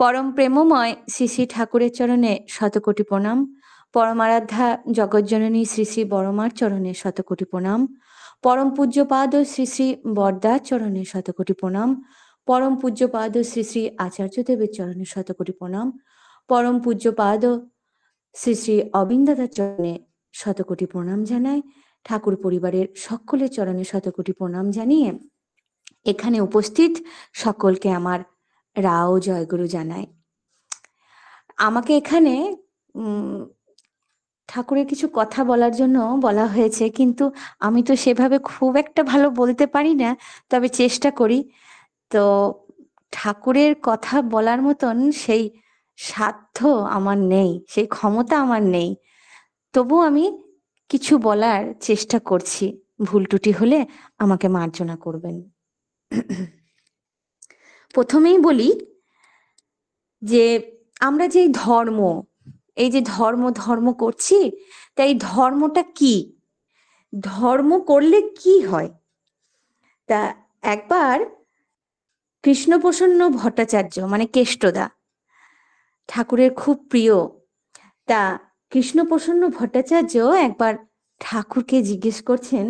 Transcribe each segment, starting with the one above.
পরম প্রেমময় শ্রী শ্রী ঠাকুরের চরণে শতকোটি প্রণাম। পরমারাধ্যা জগজ্জননী শ্রী শ্রী বড়মার চরণে শতকোটি প্রণাম। পরম পূজ্যপাদ শ্রী শ্রী বরদার চরণে শতকোটি প্রণাম। পরম পূজ্যপাদ শ্রী শ্রী আচার্যদেবের চরণে শতকোটি প্রণাম। পরম পূজ্যপাদ শ্রী শ্রী অবিন্দাদার চরণে শতকোটি প্রণাম জানাই। ঠাকুর পরিবারের সকলের চরণে শতকোটি প্রণাম জানিয়ে এখানে উপস্থিত সকলকে আমার রাও জয়গুরু জানাই। আমাকে এখানে ঠাকুরের কিছু কথা বলার জন্য বলা হয়েছে, কিন্তু আমি তো সেভাবে খুব একটা ভালো বলতে পারি না, তবে চেষ্টা করি। তো ঠাকুরের কথা বলার মতন সেই সাধ্য আমার নেই, সেই ক্ষমতা আমার নেই, তবু আমি কিছু বলার চেষ্টা করছি। ভুল ত্রুটি হলে আমাকে মার্জনা করবেন। প্রথমেই বলি যে আমরা যে ধর্ম, এই যে ধর্ম ধর্ম করছি, তাই ধর্মটা কি, ধর্ম করলে কি হয়। তা একবার কৃষ্ণপ্রসন্ন ভট্টাচার্য মানে কেষ্টদা ঠাকুরের খুব প্রিয়, তা কৃষ্ণপ্রসন্ন ভট্টাচার্য একবার ঠাকুরকে জিজ্ঞেস করছেন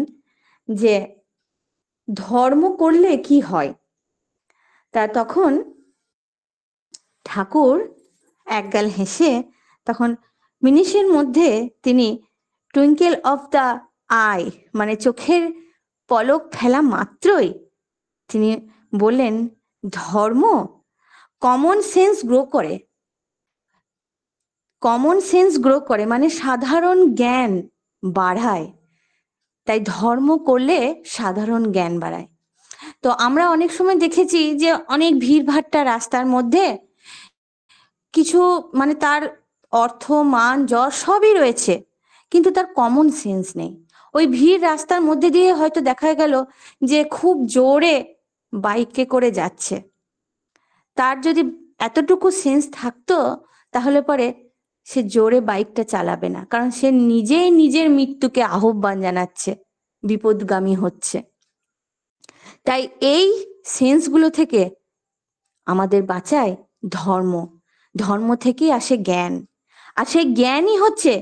যে ধর্ম করলে কি হয়। তা তখন ঠাকুর একগাল হেসে তখন মিনিশের মধ্যে তিনি টুইঙ্কেল অফ দ্য আই মানে চোখের পলক ফেলা মাত্রই তিনি বললেন, ধর্ম কমন সেন্স গ্রো করে, কমন সেন্স গ্রো করে মানে সাধারণ জ্ঞান বাড়ায়। তাই ধর্ম করলে সাধারণ জ্ঞান বাড়ায়। তো আমরা অনেক সময় দেখেছি যে অনেক ভিড়ভাট্টা রাস্তার মধ্যে কিছু মানে তার অর্থ মান যশ সবই রয়েছে, কিন্তু তার কমন সেন্স নেই। ওই ভিড় রাস্তার মধ্যে দিয়ে হয়তো দেখা গেল যে খুব জোরে বাইকে করে যাচ্ছে, তার যদি এতটুকু সেন্স থাকতো তাহলে পরে সে জোরে বাইকটা চালাবে না, কারণ সে নিজেই নিজের মৃত্যুকে আহ্বান জানাচ্ছে, বিপদগামী হচ্ছে। তাই এই সেন্সগুলো থেকে আমাদের বাঁচায় ধর্ম, ধর্ম থেকেই আসে জ্ঞান, আর সেই জ্ঞানই হচ্ছে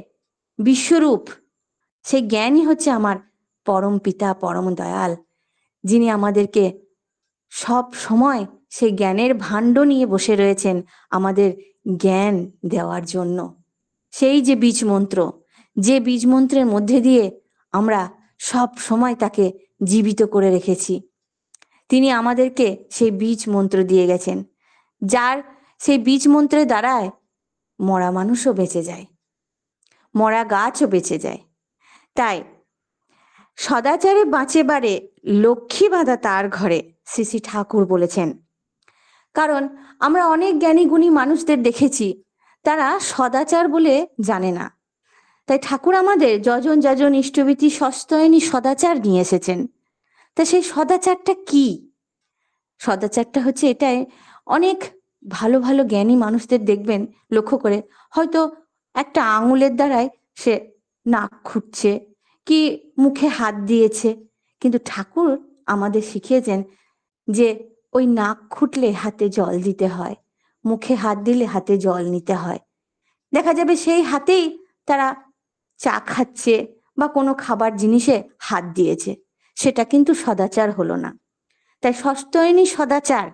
বিশ্বরূপ, সেই জ্ঞানই হচ্ছে আমার পরম পিতা পরম দয়াল, যিনি আমাদেরকে সব সময় সেই জ্ঞানের ভাণ্ড নিয়ে বসে রয়েছেন আমাদের জ্ঞান দেওয়ার জন্য। সেই যে বীজ মন্ত্র, যে বীজ মন্ত্রের মধ্যে দিয়ে আমরা সব সময় তাকে জীবিত করে রেখেছি, তিনি আমাদেরকে সেই বীজ মন্ত্র দিয়ে গেছেন, যার সেই বীজ মন্ত্রের দ্বারায় মরা মানুষও বেঁচে যায়, মরা গাছও বেঁচে যায়। তাই সদাচারে বাঁচে বারে লক্ষ্মী বাঁধা তার ঘরে, শ্রী শ্রী ঠাকুর বলেছেন। কারণ আমরা অনেক জ্ঞানী গুণী মানুষদের দেখেছি, তারা সদাচার বলে জানে না। তাই ঠাকুর আমাদের যজন যজন ইষ্টভীতি সস্তয়নী সদাচার নিয়ে এসেছেন। তা সেই সদাচারটা কি? সদাচারটা হচ্ছে এটাই, অনেক ভালো ভালো জ্ঞানী মানুষদের দেখবেন লক্ষ্য করে, হয়তো একটা আঙুলের দ্বারাই সে নাক খুঁটছে কি মুখে হাত দিয়েছে, কিন্তু ঠাকুর আমাদের শিখিয়েছেন যে ওই নাক খুঁটলে হাতে জল দিতে হয়, মুখে হাত দিলে হাতে জল নিতে হয়। দেখা যাবে সেই হাতেই তারা চা খাচ্ছে বা কোনো খাবার জিনিসে হাত দিয়েছে, সেটা কিন্তু সদাচার হলো না। তাই সস্তয়নী সদাচার,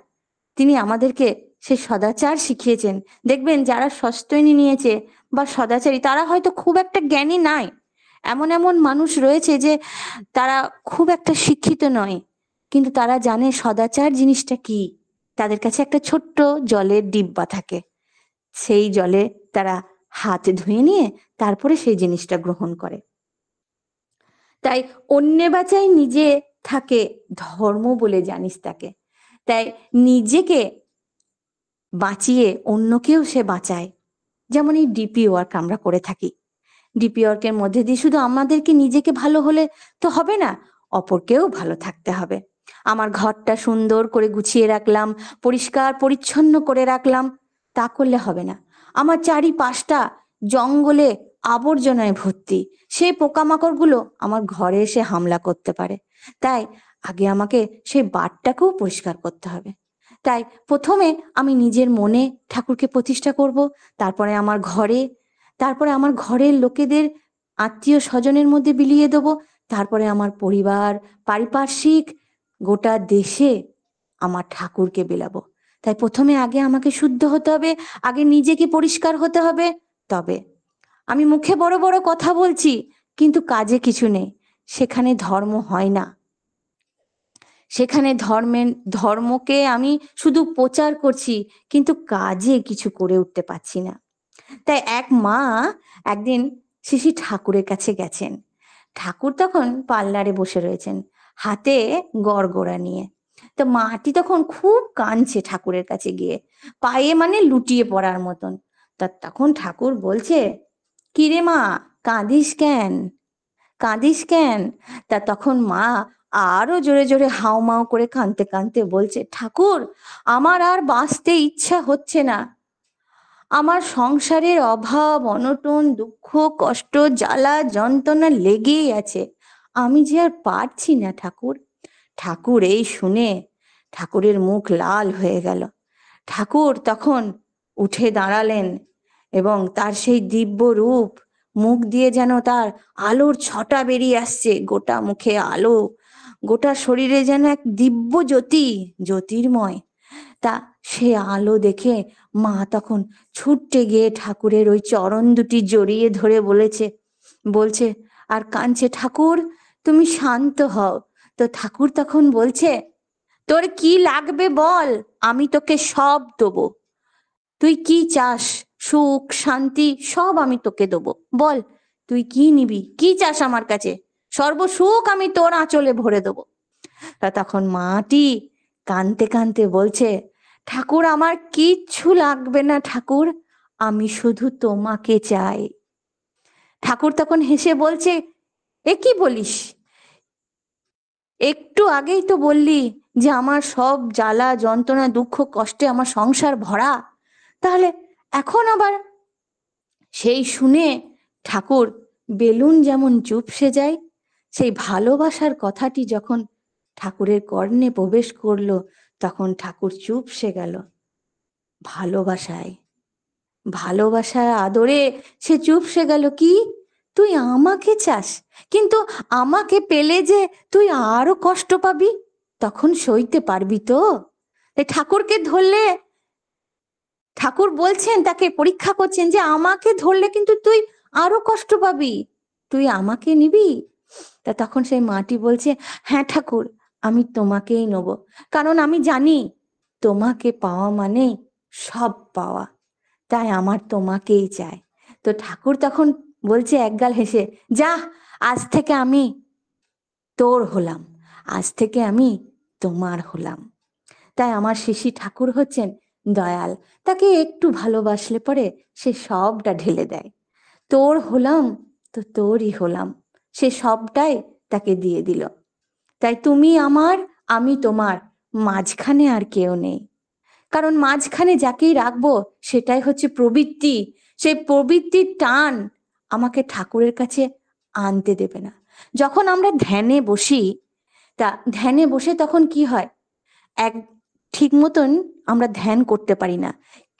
তিনি আমাদেরকে সেই সদাচার শিখিয়েছেন। দেখবেন যারা সস্তয়নী নিয়েছে বা সদাচারী, তারা হয়তো খুব একটা জ্ঞানী নাই, এমন এমন মানুষ রয়েছে যে তারা খুব একটা শিক্ষিত নয়, কিন্তু তারা জানে সদাচার জিনিসটা কি। তাদের কাছে একটা ছোট্ট জলের ডিব্বা থাকে, সেই জলে তারা হাত ধুয়ে নিয়ে তারপরে সেই জিনিসটা গ্রহণ করে। তাই অন্যে বাঁচাই নিজে থাকে ধর্ম বলে জানিস তাকে। তাই নিজেকে বাঁচিয়ে অন্যকেও সে বাঁচায়। যেমন এই ডিপি ওয়ার্ক আমরা করে থাকি, ডিপি ওয়ার্কের মধ্যে দিয়ে শুধু আমাদেরকে নিজেকে ভালো হলে তো হবে না, অপরকেও ভালো থাকতে হবে। আমার ঘরটা সুন্দর করে গুছিয়ে রাখলাম, পরিষ্কার পরিচ্ছন্ন করে রাখলাম, তা করলে হবে না। আমার চারিপাশটা জঙ্গলে আবর্জনায় ভর্তি, সেই পোকামাকড়গুলো আমার ঘরে এসে হামলা করতে পারে। তাই আগে আমাকে সেই বাড়টাকেও পরিষ্কার করতে হবে। তাই প্রথমে আমি নিজের মনে ঠাকুরকে প্রতিষ্ঠা করব, তারপরে আমার ঘরে, তারপরে আমার ঘরের লোকেদের আত্মীয় স্বজনের মধ্যে বিলিয়ে দেবো, তারপরে আমার পরিবার, পারিপার্শ্বিক, গোটা দেশে আমার ঠাকুরকে বিলাবো। তাই প্রথমে আগে আমাকে শুদ্ধ হতে হবে, আগে নিজেকে পরিষ্কার হতে হবে। তবে আমি মুখে বড় বড় কথা বলছি, কিন্তু কাজে কিছু নেই, সেখানে ধর্ম হয় না। সেখানে ধর্মকে আমি শুধু প্রচার করছি, কিন্তু কাজে কিছু করে উঠতে পারছি না। তাই এক মা একদিন শ্রী ঠাকুরের কাছে গেছেন। ঠাকুর তখন পার্লারে বসে রয়েছেন, হাতে গড়গড়া নিয়ে। তো মাটি তখন খুব কাঁদছে ঠাকুরের কাছে গিয়ে, পায়ে মানে লুটিয়ে পড়ার মতন। তা তখন ঠাকুর বলছে, কিরে মা, কাঁদিস কেন, কাঁদিস কেন? তা তখন মা আরো জোরে জোরে হাউমাউ করে কাঁদতে কাঁদতে বলছে, ঠাকুর, আমার আর বাঁচতে ইচ্ছা হচ্ছে না। আমার সংসারের অভাব, অনটন, দুঃখ, কষ্ট, জ্বালা যন্ত্রণা লেগেই আছে, আমি যে আর পারছি না ঠাকুর। ঠাকুর এই শুনে ঠাকুরের মুখ লাল হয়ে গেল। ঠাকুর তখন উঠে দাঁড়ালেন এবং তার সেই দিব্য রূপ, মুখ দিয়ে যেন তার আলোর ছটা বেরিয়ে আসছে, গোটা মুখে আলো, গোটা শরীরে যেন এক দিব্য জ্যোতি, জ্যোতির্ময়। তা সে আলো দেখে মা তখন ছুটতে গিয়ে ঠাকুরের ওই চরণ দুটি জড়িয়ে ধরে বলছে আর কাঁদছে, ঠাকুর তুমি শান্ত হও। তো ঠাকুর তখন বলছে, তোর কি লাগবে বল, আমি তোকে সব দেবো। তুই কি চাস, সুখ শান্তি সব আমি তোকে দেবো, বল তুই কি নিবি, কি চাস আমার কাছে, সর্বসুখ আমি তোর আঁচলে ভরে দেবো। তা তখন মাটি কাঁদতে কাঁদতে বলছে, ঠাকুর আমার কিচ্ছু লাগবে না ঠাকুর, আমি শুধু তোমাকে চাই। ঠাকুর তখন হেসে বলছে, এ কি বলিস, একটু আগেই তো বললি যে আমার সব জ্বালা যন্ত্রণা দুঃখ কষ্টে আমার সংসার ভরা, তাহলে এখন আবার? সেই শুনে ঠাকুর বেলুন যেমন চুপসে যায়, সেই ভালোবাসার কথাটি যখন ঠাকুরের কর্ণে প্রবেশ করলো, তখন ঠাকুর চুপসে গেল। ভালোবাসায়, ভালোবাসার আদরে সে চুপসে গেল। কি, তুই আমাকে চাস, কিন্তু আমাকে পেলে যে তুই আরো কষ্ট পাবি, তখন সইতে পারবি তো? ঠাকুরকে ধরলে, ঠাকুর বলছেন, তাকে পরীক্ষা করছেন যে আমাকে ধরলে কিন্তু তুই আরো কষ্ট পাবি, তুই আমাকে নিবি? তা তখন সেই মাটি বলছে, হ্যাঁ ঠাকুর, আমি তোমাকেই নেব, কারণ আমি জানি তোমাকে পাওয়া মানে সব পাওয়া, তাই আমার তোমাকেই চাই। তো ঠাকুর তখন বলছে একগাল হেসে, যা, আজ থেকে আমি তোর হলাম, আজ থেকে আমি তোমার হলাম। তাই আমার শ্রী ঠাকুর হচ্ছেন দয়াল, তাকে একটু ভালোবাসলে পরে সে সবটা ঢেলে দেয়। তোর হলাম তো তোরই হলাম, সে সবটাই তাকে দিয়ে দিল। তাই তুমি আমার, আমি তোমার, মাঝখানে আর কেউ নেই। কারণ মাঝখানে যাকেই রাখবো সেটাই হচ্ছে প্রবৃত্তি, সেই প্রবৃত্তির টান আমাকে ঠাকুরের কাছে আনতে দেবে না। যখন আমরা ধ্যানে বসি, তা ধ্যানে বসে তখন কি হয়, এক ঠিক মতন আমরা ধ্যান করতে পারি না।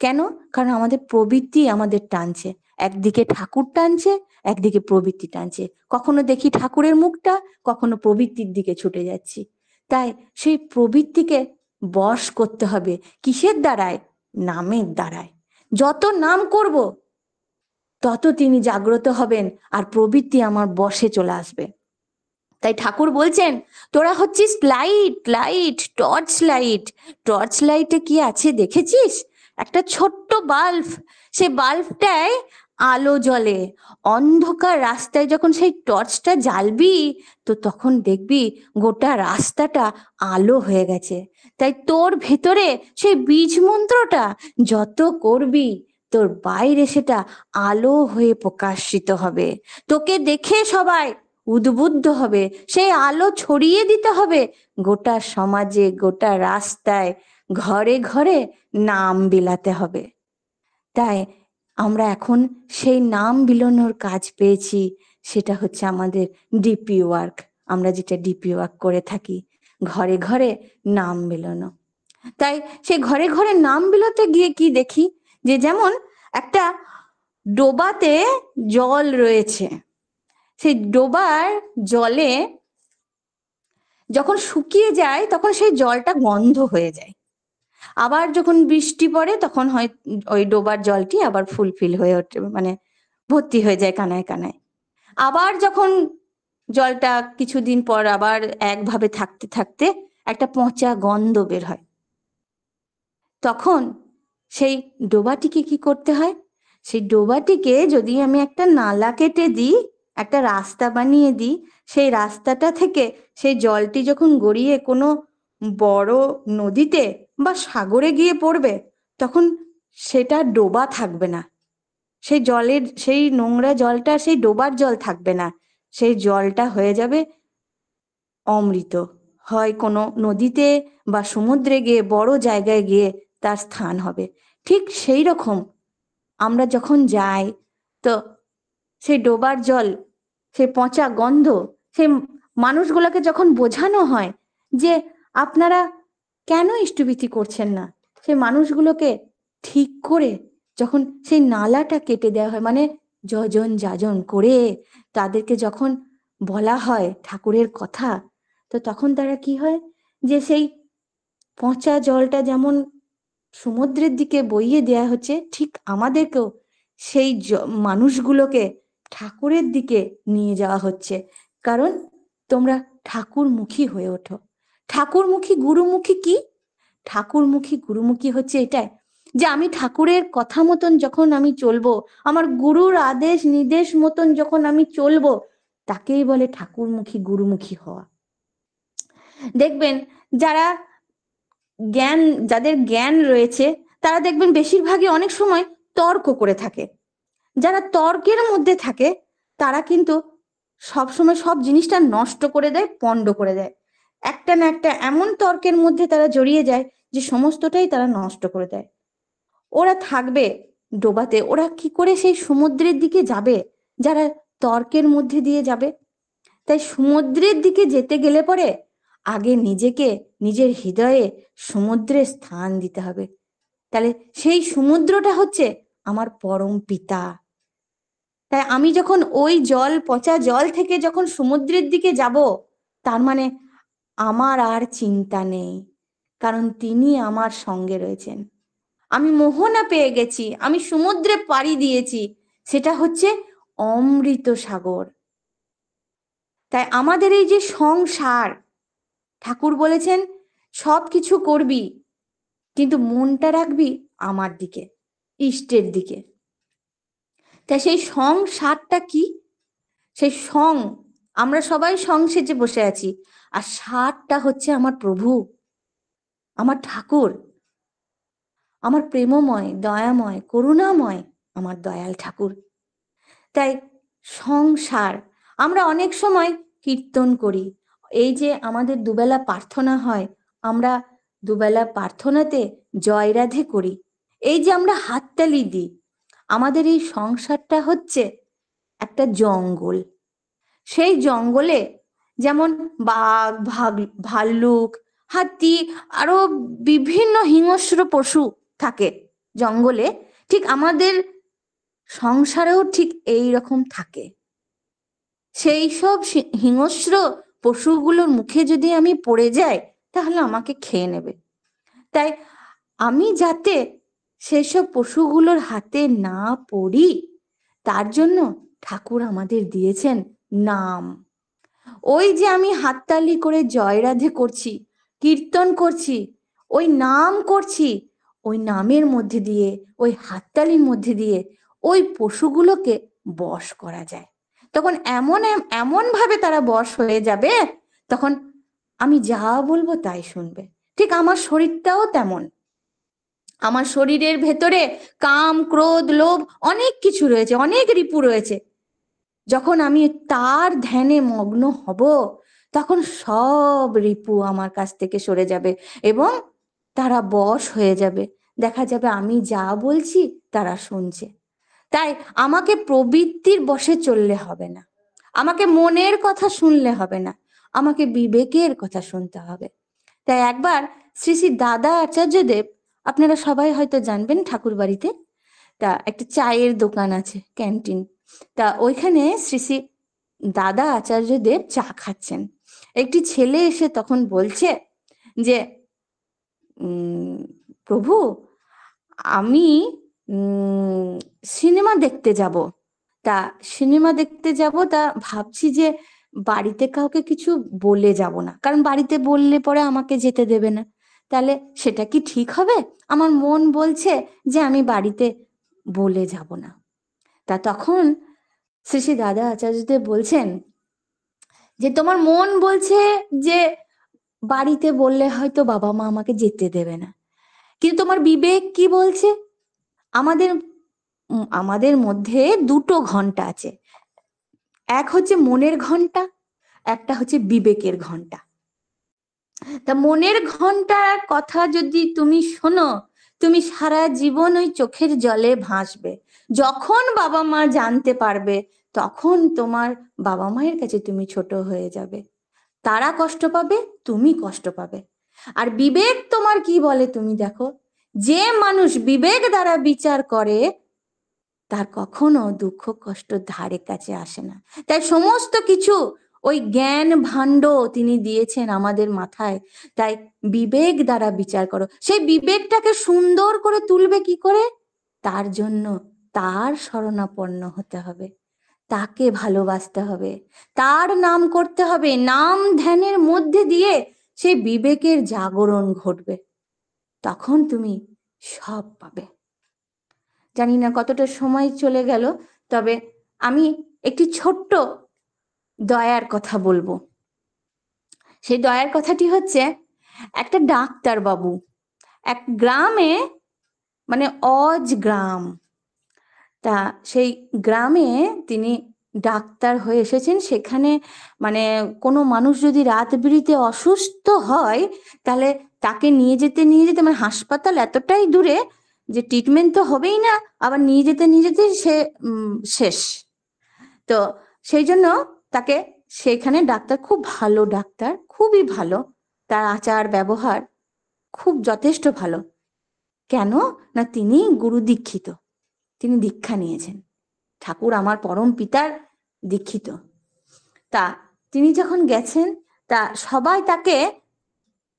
কেন? কারণ আমাদের প্রবৃত্তি আমাদের টানছে, একদিকে ঠাকুর টানছে, একদিকে প্রবৃত্তি টানছে। কখনো দেখি ঠাকুরের মুখটা, কখনো প্রবৃত্তির দিকে ছুটে যাচ্ছি। তাই সেই প্রবৃত্তিকে বশ করতে হবে। কিসের দ্বারায়? নামের দ্বারায়। যত নাম করব তত তিনি জাগ্রত হবেন আর প্রবৃত্তি আমার বশে চলে আসবে। তাই ঠাকুর বলছেন, তোরা হচ্ছিস light, light, torch light. Torch লাইটে কি আছে দেখেছিস? একটা ছোট্ট বাল্ব, সে বাল্বটায় আলো জ্বলে। অন্ধকার রাস্তায় যখন সেই টর্চটা জ্বালবি, তো তখন দেখবি গোটা রাস্তাটা আলো হয়ে গেছে। তাই তোর ভেতরে সেই বীজ মন্ত্রটা যত করবি, তোর বাইরে সেটা আলো হয়ে প্রকাশিত হবে। তোকে দেখে সবাই উদ্বুদ্ধ হবে, সেই আলো ছড়িয়ে দিতে হবে গোটা সমাজে, গোটা রাস্তায়, ঘরে ঘরে নাম বিলাতে হবে। তাই আমরা এখন সেই নাম বিলানোর কাজ পেয়েছি, সেটা হচ্ছে আমাদের ডিপি ওয়ার্ক। আমরা যেটা ডিপি ওয়ার্ক করে থাকি, ঘরে ঘরে নাম বিলানো। তাই সে ঘরে ঘরে নাম বিলাতে গিয়ে কি দেখি, যে যেমন একটা ডোবাতে জল রয়েছে, সেই ডোবার জলে যখন শুকিয়ে যায় তখন সেই জলটা গন্ধ হয়ে যায়। আবার যখন বৃষ্টি পড়ে তখন হয় ওই ডোবার জলটি আবার ফুলফিল হয়ে ওঠে, মানে ভর্তি হয়ে যায় কানায় কানায়। আবার যখন জলটা কিছুদিন পর আবার একভাবে থাকতে থাকতে একটা পচা গন্ধ বের হয়, তখন সেই ডোবাটিকে কি করতে হয়, সেই ডোবাটিকে যদি আমি একটা নালা কেটে দিই, একটা রাস্তা বানিয়ে দিই, সেই রাস্তাটা থেকে সেই জলটি যখন গড়িয়ে কোনো বড় নদীতে বা সাগরে গিয়ে পড়বে, তখন সেটা ডোবা থাকবে না, সেই জলের সেই নোংরা জলটা সেই ডোবার জল থাকবে না, সেই জলটা হয়ে যাবে অমৃত। হয় কোনো নদীতে বা সমুদ্রে গিয়ে বড় জায়গায় গিয়ে তার স্থান হবে। ঠিক সেই রকম আমরা যখন যাই, তো সেই ডোবার জল, সেই পচা গন্ধ, সেই মানুষগুলোকে যখন বোঝানো হয় যে আপনারা কেন ইষ্টভীতি করছেন না, সেই মানুষগুলোকে ঠিক করে যখন সেই নালাটা কেটে দেওয়া হয়, মানে যজন যাজন করে তাদেরকে যখন বলা হয় ঠাকুরের কথা, তো তখন তারা কি হয়, যে সেই পচা জলটা যেমন সমুদ্রের দিকে বইয়ে দেয়া হচ্ছে, ঠিক আমাদেরকেও সেই মানুষগুলোকে ঠাকুরের দিকে নিয়ে যাওয়া হচ্ছে। কারণ তোমরা ঠাকুরমুখী হয়ে ওঠো। ঠাকুরমুখী গুরুমুখী কি? ঠাকুরমুখী গুরুমুখী হচ্ছে এটাই, যে আমি ঠাকুরের কথা মতন যখন আমি চলবো, আমার গুরুর আদেশ নির্দেশ মতন যখন আমি চলবো, তাকেই বলে ঠাকুরমুখী গুরুমুখী হওয়া। দেখবেন যারা জ্ঞান, যাদের জ্ঞান রয়েছে, তারা দেখবেন বেশিরভাগই অনেক সময় তর্ক করে থাকে। যারা তর্কের মধ্যে থাকে তারা কিন্তু সবসময় সব জিনিসটা নষ্ট করে দেয়, পণ্ড করে দেয়। একটা না একটা এমন তর্কের মধ্যে তারা জড়িয়ে যায় যে সমস্তটাই তারা নষ্ট করে দেয়। ওরা থাকবে ডোবাতে, ওরা কি করে সেই সমুদ্রের দিকে যাবে যারা তর্কের মধ্যে দিয়ে যাবে? তাই সমুদ্রের দিকে যেতে গেলে পরে আগে নিজেকে, নিজের হৃদয়ে সমুদ্রে স্থান দিতে হবে। তাহলে সেই সমুদ্রটা হচ্ছে আমার পরম পিতা। তাই আমি যখন ওই জল, পচা জল থেকে যখন সমুদ্রের দিকে যাব, তার মানে আমার আর চিন্তা নেই, কারণ তিনি আমার সঙ্গে রয়েছেন। আমি মোহনা পেয়ে গেছি, আমি সমুদ্রে পাড়ি দিয়েছি, সেটা হচ্ছে অমৃত সাগর। তাই আমাদের এই যে সংসার, ঠাকুর বলেছেন সব কিছু করবি কিন্তু মনটা রাখবি আমার দিকে, ইষ্টের দিকে। তাই সেই সংসারটা কি? সেই সং, আমরা সবাই সং সেজে বসে আছি, আর সারটা হচ্ছে আমার প্রভু, আমার ঠাকুর, আমার প্রেমময়, দয়াময়, করুণাময়, আমার দয়াল ঠাকুর। তাই সংসার, আমরা অনেক সময় কীর্তন করি, এই যে আমাদের দুবেলা প্রার্থনা হয়, আমরা দুবেলা প্রার্থনাতে জয় রাধে করি, এই যে আমরা হাততালি দিই, আমাদের এই সংসারটা হচ্ছে একটা জঙ্গল। সেই জঙ্গলে যেমন বাঘ, ভাল্লুক, হাতি, আরো বিভিন্ন হিংস্র পশু থাকে জঙ্গলে, ঠিক আমাদের সংসারেও ঠিক এই রকম থাকে। সেই সব হিংস্র পশুগুলোর মুখে যদি আমি পড়ে যাই, তাহলে আমাকে খেয়ে নেবে। তাই আমি যাতে সেসব পশুগুলোর হাতে না পড়ি, তার জন্য ঠাকুর আমাদের দিয়েছেন নাম। ওই যে আমি হাততালি করে জয় রাধে করছি, কীর্তন করছি, ওই নাম করছি, ওই নামের মধ্যে দিয়ে, ওই হাততালির মধ্যে দিয়ে ওই পশুগুলোকে বশ করা যায়। তখন এমন এমন ভাবে তারা বশ হয়ে যাবে, তখন আমি যা বলবো তাই শুনবে। ঠিক আমার শরীরটাও তেমন, আমার শরীরের ভেতরে কাম, ক্রোধ, লোভ অনেক কিছু রয়েছে, অনেক রিপু রয়েছে। যখন আমি তার ধ্যানে মগ্ন হব, তখন সব রিপু আমার কাছ থেকে সরে যাবে এবং তারা বশ হয়ে যাবে। দেখা যাবে আমি যা বলছি তারা শুনছে। তাই আমাকে প্রবৃত্তির বশে চললে হবে না, আমাকে মনের কথা শুনলে হবে না, আমাকে বিবেকের কথা শুনতে হবে। তাই একবার শ্রী শ্রী দাদা আচার্যদেব, আপনারা সবাই হয়তো জানবেন, ঠাকুর বাড়িতে তা একটা চায়ের দোকান আছে, ক্যান্টিন। তা ওইখানে শ্রী শ্রী দাদা আচার্যদেব চা খাচ্ছেন। একটি ছেলে এসে তখন বলছে যে প্রভু, আমি সিনেমা দেখতে যাব। তা সিনেমা দেখতে যাব, তা ভাবছি যে বাড়িতে কাউকে কিছু বলে যাব না, কারণ বাড়িতে বললে পরে আমাকে যেতে দেবে না। তাহলে সেটা কি ঠিক হবে? আমার মন বলছে যে আমি বাড়িতে বলে যাব না। তা তখন শ্রী শ্রী দাদা আচার্যদেব বলছেন যে তোমার মন বলছে যে বাড়িতে বললে হয়তো বাবা মা আমাকে যেতে দেবে না, কিন্তু তোমার বিবেক কি বলছে? আমাদের আমাদের মধ্যে দুটো ঘন্টা আছে, এক হচ্ছে মনের ঘন্টা, একটা হচ্ছে বিবেকের ঘন্টা। তা মনের ঘন্টার কথা যদি তুমি শোনো, তুমি সারা জীবন ওই চোখের জলে ভাসবে। যখন বাবা মা জানতে পারবে, তখন তোমার বাবা মায়ের কাছে তুমি ছোট হয়ে যাবে, তারা কষ্ট পাবে, তুমি কষ্ট পাবে। আর বিবেক তোমার কি বলে তুমি দেখো, যে মানুষ বিবেক দ্বারা বিচার করে তার কখনো দুঃখ কষ্ট ধারে কাছে আসে না। তাই সমস্ত কিছু ওই জ্ঞান ভাণ্ড তিনি দিয়েছেন আমাদের মাথায়। তাই বিবেক দ্বারা বিচার করো। সেই বিবেকটাকে সুন্দর করে তুলবে কি করে? তার জন্য তার শরণাপন্ন হতে হবে, তাকে ভালোবাসতে হবে, তার নাম করতে হবে। নাম ধ্যানের মধ্যে দিয়ে সেই বিবেকের জাগরণ ঘটবে, তখন তুমি সব পাবে। জানি না কতটা সময় চলে গেল, তবে আমি একটি ছোট্ট দয়ার কথা বলবো। সেই দয়ার কথাটি হচ্ছে, একটা ডাক্তার বাবু এক গ্রামে, মানে অজ গ্রাম, তা সেই গ্রামে তিনি ডাক্তার হয়ে এসেছেন। সেখানে মানে কোনো মানুষ যদি রাত বিরিতে অসুস্থ হয়, তাহলে তাকে নিয়ে যেতে মানে হাসপাতাল এতটাই দূরে যে ট্রিটমেন্ট তো হবেই না, আবার নিয়ে যেতে সে শেষ। তো সেই জন্য তাকে সেইখানে ডাক্তার, খুব ভালো ডাক্তার, খুবই ভালো, তার আচার ব্যবহার খুব যথেষ্ট ভালো। কেন না, তিনি গুরু দীক্ষিত, তিনি দীক্ষা নিয়েছেন, ঠাকুর আমার পরম পিতার দীক্ষিত। তা তিনি যখন গেছেন, তা সবাই তাকে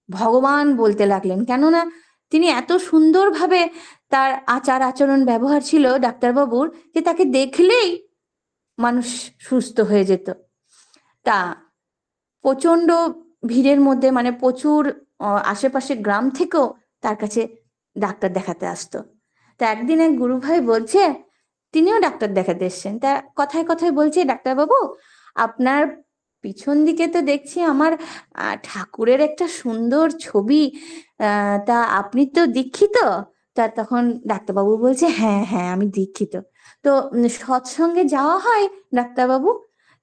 ভগবান বলতে লাগলেন, কেননা তিনি এত সুন্দরভাবে, তার আচার আচরণ ব্যবহার ছিল ডাক্তারবাবুর, যে তাকে দেখলেই মানুষ সুস্থ হয়ে যেত। তা প্রচন্ড ভিড়ের মধ্যে, মানে প্রচুর আশেপাশে গ্রাম থেকেও তার কাছে ডাক্তার দেখাতে আসতো। তা একদিন এক গুরু ভাই বলছে, তিনিও ডাক্তার দেখাতে এসছেন, তা কথায় কথায় বলছে, ডাক্তারবাবু আপনার পিছন দিকে তো দেখছি আমার ঠাকুরের একটা সুন্দর ছবি, তা আপনি তো দীক্ষিত? তা তখন ডাক্তারবাবু বলছে, হ্যাঁ হ্যাঁ আমি দীক্ষিত। তো সৎসঙ্গে যাওয়া হয় ডাক্তারবাবু?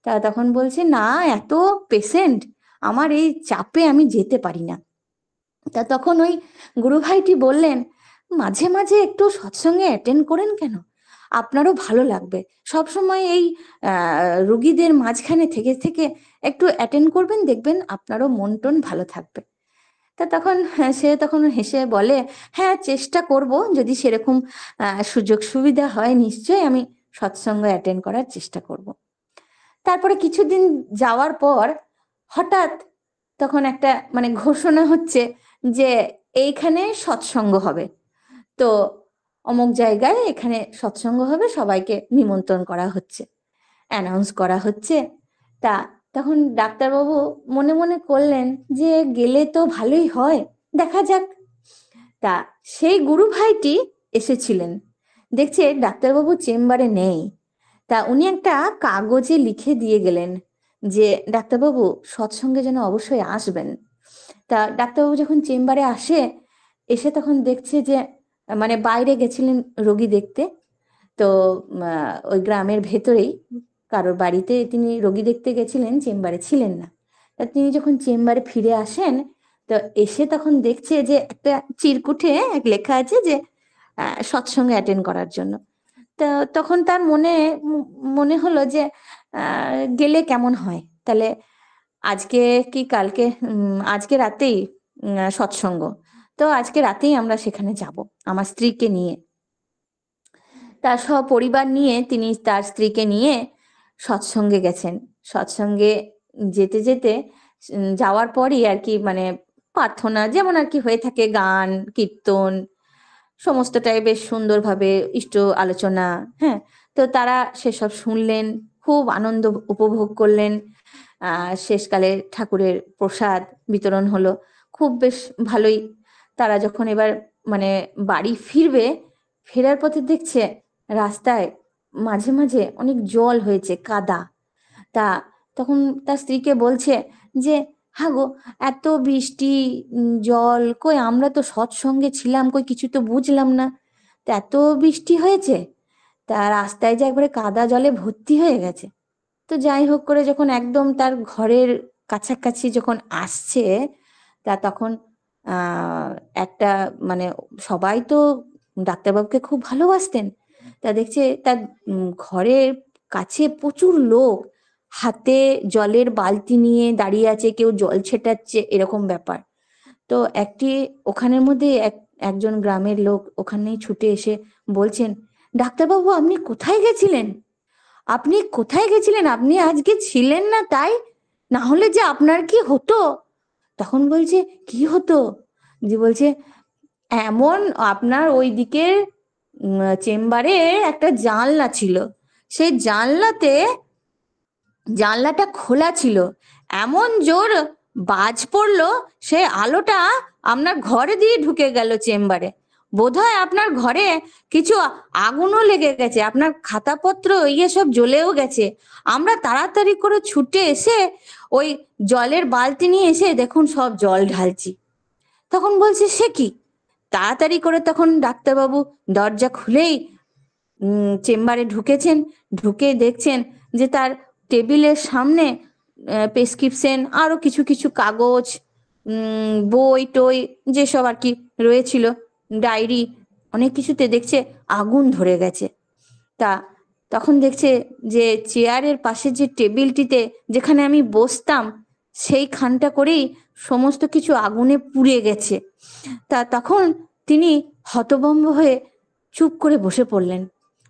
তা তখন বলছে, না এত পেশেন্ট, আমার এই চাপে আমি যেতে পারি না। তা তখন ওই গুরু ভাইটি বললেন, মাঝে মাঝে একটু সৎসঙ্গে অ্যাটেন্ড করেন কেন, আপনারও ভালো লাগবে। সব সময় এই রুগীদের মাঝখানে থেকে থেকে একটু অ্যাটেন্ড করবেন, দেখবেন আপনারও মন টন ভালো থাকবে। তা তখন সে তখন হেসে বলে, হ্যাঁ চেষ্টা করব, যদি সেরকম সুযোগ সুবিধা হয় নিশ্চয়ই আমি সৎসঙ্গ অ্যাটেন্ড করার চেষ্টা করব। তারপরে কিছুদিন যাওয়ার পর হঠাৎ তখন একটা মানে ঘোষণা হচ্ছে যে এইখানে সৎসঙ্গ হবে, তো অমুক জায়গায় এখানে সৎসঙ্গ হবে, সবাইকে নিমন্ত্রণ করা হচ্ছে, অ্যানাউন্স করা হচ্ছে। তা তখন ডাক্তারবাবু মনে মনে করলেন যে গেলে তো ভালোই হয়, দেখা যাক। তা সেই গুরু ভাইটি এসেছিলেন, দেখছে ডাক্তারবাবু চেম্বারে নেই। তা উনি একটা কাগজে লিখে দিয়ে গেলেন যে ডাক্তারবাবু সৎসঙ্গে যেন অবশ্যই আসবেন। তা ডাক্তারবাবু যখন চেম্বারে এসে তখন দেখছে যে মানে বাইরে গেছিলেন রোগী দেখতে, তো ওই গ্রামের ভেতরেই কারোর বাড়িতে তিনি রোগী দেখতে গেছিলেন, চেম্বারে ছিলেন না। তা তিনি যখন চেম্বারে ফিরে আসেন, তো এসে তখন দেখছে যে একটা চিরকুটে এক লেখা আছে যে সৎসঙ্গে অ্যাটেন্ড করার জন্য। তো তখন তার মনে হলো যে গেলে কেমন হয়, তাহলে আজকে কি কালকে, আজকে রাতেই সৎসঙ্গ, তো আজকে রাতেই আমরা সেখানে যাব আমার স্ত্রীকে নিয়ে। তার সপরিবার নিয়ে তিনি তার স্ত্রীকে নিয়ে সৎসঙ্গে গেছেন। সৎসঙ্গে যেতে যেতে যাওয়ার পরই আর কি মানে প্রার্থনা যেমন আর কি হয়ে থাকে, গান কীর্তন সমস্তটাই বেশ সুন্দরভাবে ইষ্ট আলোচনা, হ্যাঁ। তো তারা সেসব শুনলেন, খুব আনন্দ উপভোগ করলেন। শেষকালে ঠাকুরের প্রসাদ বিতরণ হলো, খুব বেশ ভালোই। তারা যখন এবার মানে বাড়ি ফিরবে, ফেরার পথে দেখছে রাস্তায় মাঝে মাঝে অনেক জল হয়েছে, কাদা। তা তখন তার স্ত্রীকে বলছে যে হ্যাঁ গো, এত বৃষ্টি, জল, কই আমরা তো সৎসঙ্গে ছিলাম, কই কিছু তো বুঝলাম না, তা এত বৃষ্টি হয়েছে, তা রাস্তায় যে একবারে কাদা জলে ভর্তি হয়ে গেছে। তো যাই হোক করে যখন একদম তার ঘরের কাছাকাছি যখন আসছে, তা তখন আহ একটা মানে সবাই তো ডাক্তারবাবুকে খুব ভালোবাসতেন। তা দেখছে তার ঘরের কাছে প্রচুর লোক হাতে জলের বালতি নিয়ে দাঁড়িয়ে আছে, কেউ জল ছেটাচ্ছে, এরকম ব্যাপার। তো একটি ওখানের মধ্যে একজন গ্রামের লোক ওখানেই ছুটে এসে বলছেন, ডাক্তারবাবু আপনি কোথায় গেছিলেন? আপনি কোথায় গেছিলেন? আপনি আজকে ছিলেন না তাই, না হলে যে আপনার কি হতো। তখন বলছে কি হতো? যে বলছে এমন আপনার ওই দিকের চেম্বারে একটা জানলা ছিল, সেই জানলাটা খোলা ছিল, এমন জোর বাজ পড়লো, সে আলোটা আপনার ঘরে দিয়ে ঢুকে গেল চেম্বারে। বোধহয় আপনার ঘরে কিছু আগুনও লেগে গেছে, আপনার খাতাপত্র ইয়ে সব জ্বলেও গেছে। আমরা তাড়াতাড়ি করে ছুটে এসে ওই জলের বালতি নিয়ে এসে দেখুন সব জল ঢালছি। তখন বলছে সে কি? তাড়াতাড়ি করে তখন ডাক্তারবাবু দরজা খুলেই চেম্বারে ঢুকেছেন। ঢুকে দেখছেন যে তার টেবিলের সামনে প্রেসক্রিপশন আরো কিছু কিছু কাগজ, বই টই যেসব আর কি রয়েছিল, ডায়েরি, অনেক কিছুতে দেখছে আগুন ধরে গেছে। তা তখন দেখছে যে চেয়ারের পাশে যে টেবিলটিতে যেখানে আমি বসতাম, সেইখানটা করেই সমস্ত কিছু আগুনে পুড়ে গেছে। তা তখন তিনি হতভম্ব হয়ে চুপ করে বসে পড়লেন।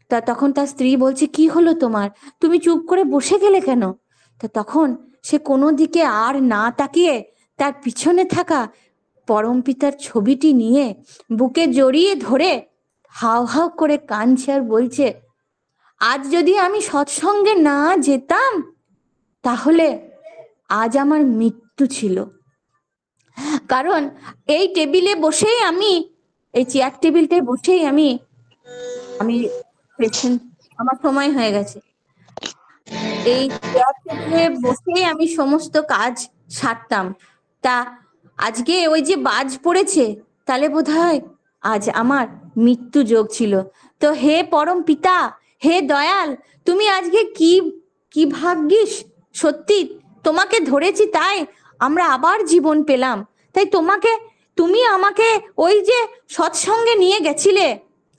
তা তখন তার স্ত্রী বলছে কি হলো তোমার, তুমি চুপ করে বসে গেলে কেন? তা তখন সে কোনো দিকে আর না তাকিয়ে তার পিছনে থাকা পরমপিতার ছবিটি নিয়ে বুকে জড়িয়ে ধরে হাউ হাউ করে কাঁদছে আর বলছে, আজ যদি আমি সৎসঙ্গে না যেতাম তাহলে আজ আমার মৃত্যু ছিল। কারণ এই টেবিলে বসেই আমি, এই চেয়ার টেবিলটায় বসেই আমি আমি পেশেন্ট, আমার সময় হয়ে গেছে, এই চেয়ার টেবিলে বসেই আমি সমস্ত কাজ সারতাম। তা আজকে ওই যে বাজ পড়েছে, তাহলে বোধহয় আজ আমার মৃত্যু যোগ ছিল। তো হে পরম পিতা, হে দয়াল, তুমি আজকে কি কি ভাগ্যিস, সত্যি তোমাকে ধরেছি তাই আমরা আবার জীবন পেলাম। তাই তুমি আমাকে ওই যে সৎসঙ্গে নিয়ে গেছিলে,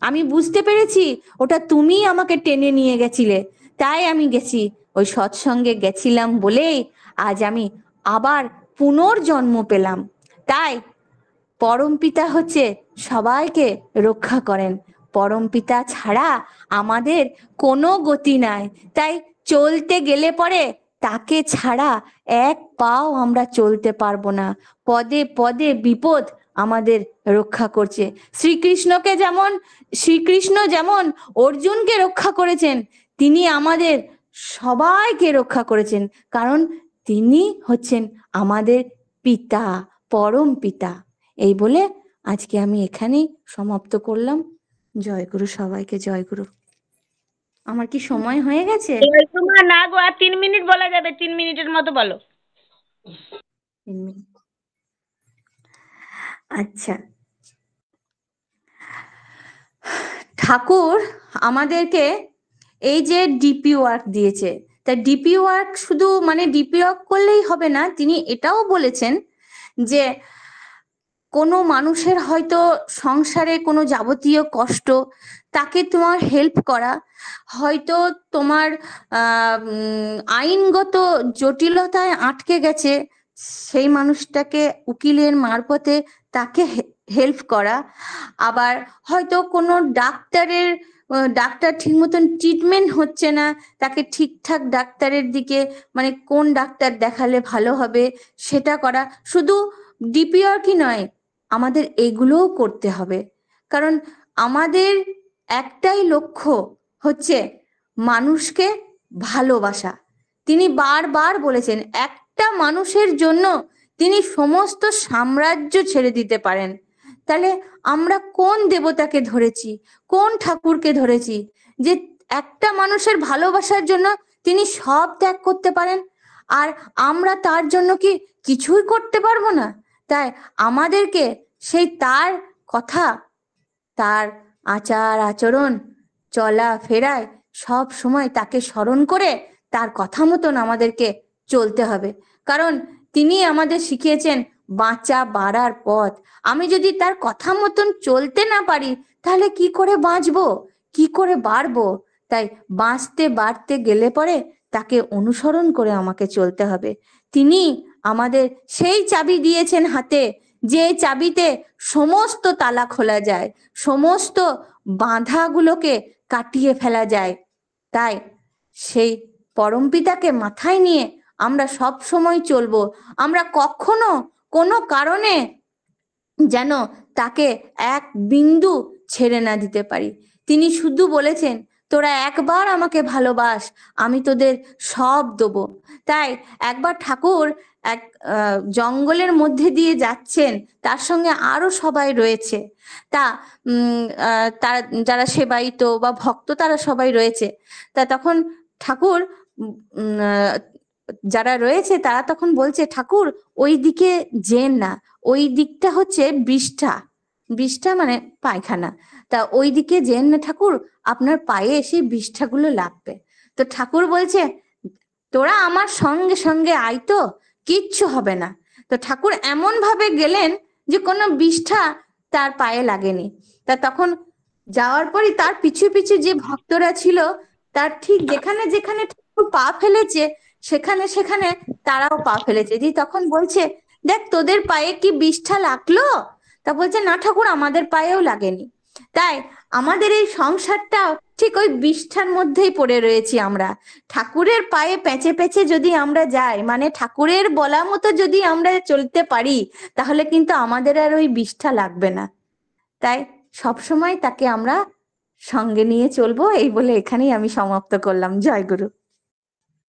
আমি বুঝতে পেরেছি ওটা তুমি আমাকে টেনে নিয়ে গেছিলে, তাই আমি গেছি। ওই সৎসঙ্গে গেছিলাম বলেই আজ আমি আবার পুনর্জন্ম পেলাম। তাই পরমপিতা হচ্ছে সবাইকে রক্ষা করেন, পরমপিতা ছাড়া আমাদের কোনো গতি নাই। তাই চলতে গেলে পরে তাকে ছাড়া এক পাও আমরা চলতে পারবো না। পদে পদে বিপদ আমাদের রক্ষা করছে। শ্রীকৃষ্ণ যেমন অর্জুনকে রক্ষা করেছেন, তিনি আমাদের সবাইকে রক্ষা করেছেন, কারণ তিনি হচ্ছেন আমাদের পিতা, পরম পিতা। এই বলে আজকে আমি এখানেই সমাপ্ত করলাম। জয়গুরু, সবাইকে জয়গুরু। আমার কি সময় হয়ে গেছে? তোমার না গো, আর 3 মিনিট বলা যাবে, 3 মিনিটের মতো বলো। 3 মিনিট, আচ্ছা। ঠাকুর আমাদেরকে এই যে ডিপি ওয়ার্ক দিয়েছে, তা ডিপি ওয়ার্ক শুধু মানে ডিপি ওয়ার্ক করলেই হবে না, তিনি এটাও বলেছেন যে কোনো মানুষের হয়তো সংসারে কোনো যাবতীয় কষ্ট, তাকে তোমার হেল্প করা, হয়তো তোমার আইনগত জটিলতায় আটকে গেছে, সেই মানুষটাকে উকিলের মারফতে তাকে হেল্প করা। আবার হয়তো কোনো ডাক্তার ঠিক মতন ট্রিটমেন্ট হচ্ছে না, তাকে ঠিকঠাক ডাক্তারের দিকে, মানে কোন ডাক্তার দেখালে ভালো হবে সেটা করা। শুধু ডিপিআর কি নয়, আমাদের এগুলোও করতে হবে। কারণ আমাদের একটাই লক্ষ্য হচ্ছে মানুষকে ভালোবাসা। তিনি বারবার বলেছেন একটা মানুষের জন্য তিনি সমস্ত সাম্রাজ্য ছেড়ে দিতে পারেন। তাহলে আমরা কোন দেবতাকে ধরেছি, কোন ঠাকুরকে ধরেছি যে একটা মানুষের ভালোবাসার জন্য তিনি সব ত্যাগ করতে পারেন? আর আমরা তার জন্য কি কিছুই করতে পারবো না? তাই আমাদেরকে সেই তার কথা, তার আচার আচরণ, চলা ফেরায় সব সময় তাকে স্মরণ করে তার কথা মতন আমাদেরকে চলতে হবে। কারণ তিনি আমাদের শিখিয়েছেন বাঁচা বাড়ার পথ। আমি যদি তার কথা মতন চলতে না পারি তাহলে কি করে বাঁচবো, কি করে বাড়বো? তাই বাঁচতে বাড়তে গেলে পরে তাকে অনুসরণ করে আমাকে চলতে হবে। তিনি আমাদের সেই চাবি দিয়েছেন হাতে, যে চাবিতে সমস্ত তালা খোলা যায়, সমস্ত বাধাগুলোকে কাটিয়ে ফেলা যায়। তাই সেই পরমপিতাকে মাথায় নিয়ে আমরা সব সময় চলবো। আমরা কখনো কোনো কারণে যেন তাকে এক বিন্দু ছেড়ে না দিতে পারি। তিনি শুধু বলেছেন তোরা একবার আমাকে ভালোবাস, আমি তোদের সব দেবো। তাই একবার ঠাকুর এক জঙ্গলের মধ্যে দিয়ে যাচ্ছেন, তার সঙ্গে আরো সবাই রয়েছে। তা তারা যারা সেবায়িত বা ভক্ত তারা সবাই রয়েছে। তা তখন ঠাকুর যারা রয়েছে তারা তখন বলছে ঠাকুর ওই দিকে যেন না, ওই দিকটা হচ্ছে বিষ্ঠা, বিষ্ঠা মানে পায়খানা, তা ওই দিকে যেন না ঠাকুর, আপনার পায়ে সেই বিষ্ঠাগুলো লাগবে। তো ঠাকুর বলছে তোরা আমার সঙ্গে সঙ্গে আয়, তো কিচ্ছু হবে না। তো ঠাকুর এমন ভাবে গেলেন যে কোনো বিষ্ঠা তার পায়ে লাগেনি। তা তখন যাওয়ার পরই তার পিছু পিছু যে ভক্তরা ছিল, তার ঠিক যেখানে যেখানে ঠাকুর পা ফেলেছে সেখানে সেখানে তারাও পা ফেলেছে। যে তখন বলছে দেখ তোদের পায়ে কি বিষ্ঠা লাগলো? তা বলছে না ঠাকুর আমাদের পায়েও লাগেনি। তাই আমাদের এই সংসারটা ঠিক ওই বিষ্ঠার মধ্যেই পড়ে রয়েছি আমরা। ঠাকুরের পায়ে পেঁচে পেঁচে যদি আমরা যাই, মানে ঠাকুরের বলা মতো যদি আমরা চলতে পারি, তাহলে কিন্তু আমাদের আর ওই বিষ্ঠা লাগবে না। তাই সব সময় তাকে আমরা সঙ্গে নিয়ে চলবো, এই বলে এখানেই আমি সমাপ্ত করলাম। জয় গুরু।